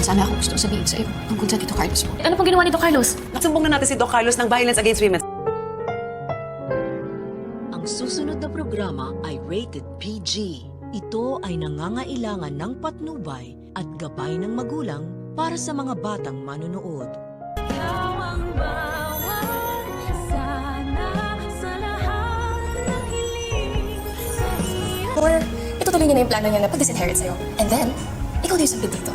meron sana akong gusto sabihin sa'yo tungkol sa Tito Carlos mo. Ano pong ginawa ni Doc Carlos? Nagsumbong na natin si Doc Carlos ng violence against women. Ang susunod na programa ay rated PG. Ito ay nangangailangan ng patnubay at gabay ng magulang para sa mga batang manunood. Or itutuloy niya na yung plano niya na pag-disinherit sa'yo. And then, ikaw din yung sabi dito.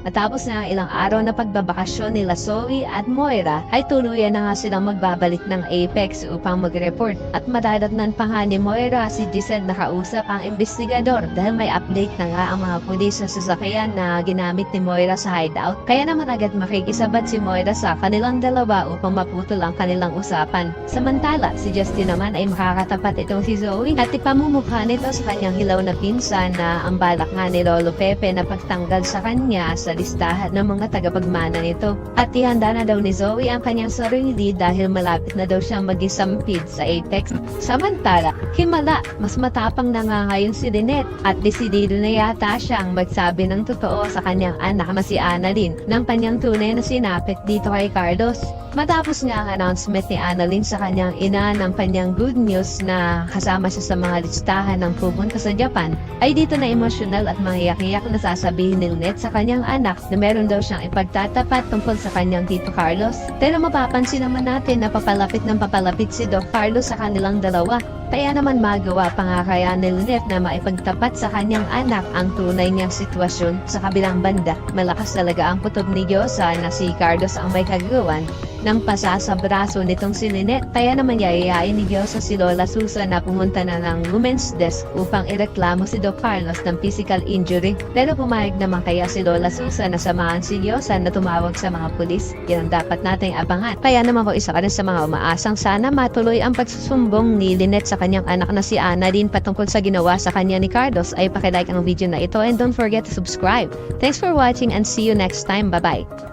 Matapos na ang ilang araw na pagbabakasyon nila Zoe at Moira, ay tuluyan na nga silang magbabalik ng Apex upang mag-report. At madadatnan pa nga ni Moira si Giselle na kausap ang investigador dahil may update na nga ang mga pulis sa sasakyan na ginamit ni Moira sa hideout. Kaya naman agad makikisabat si Moira sa kanilang dalawa upang maputol ang kanilang usapan. Samantala, si Justin naman ay makakatapat itong si Zoe at ipamumukha nito sa kanyang hilaw na pinsan na ang balak nga ni Lolo Pepe na pagtanggal sa kanya sa listahan ng mga tagapagmana nito. At ihanda na daw ni Zoe ang kanyang sarili dahil malapit na daw siyang mag-isampid sa Apex. Samantala, himala, mas matapang na nga ngayon si Lynette at desidido na yata siyang magsabi ng totoo sa kanyang anak na si Annalyn ng kanyang tunay na sinapit dito kay Carlos. Matapos nga ang announcement ni Annalyn sa kanyang ina ng kanyang good news na kasama siya sa mga listahan ng pupunta sa Japan, ay dito na emosyonal at mangiyak-iyak na sasabihin ni Lynette sa kanyang anak na meron daw siyang ipagtatapat tungkol sa kanyang Tito Carlos. Pero mapapansin naman natin na papalapit ng papalapit si Doc Carlos sa kanilang dalawa. Kaya naman magawa pa nga kaya ni Lynette na maipagtapat sa kanyang anak ang tunay niyang sitwasyon. Sa kabilang banda, malakas talaga ang putob ni Diyosa na si Carlos ang may kagawan ng pasa sa braso nitong si Lynette. Kaya naman yayayain ni Diyosa si Lola Susan na pumunta na ng women's desk upang ireklamo si Doc Carlos ng physical injury. Pero pumayag naman kaya si Lola Susan na samahan si Diyosa na tumawag sa mga pulis. Yan ang dapat nating abangan. Kaya naman ko isa ka rin sa mga umaasang sana matuloy ang pagsusumbong ni Lynette sa kanyang anak na si Annalyn patungkol sa ginawa sa kanya ni Carlos. Ay pakilike ang video na ito and don't forget to subscribe. Thanks for watching and see you next time. Bye-bye!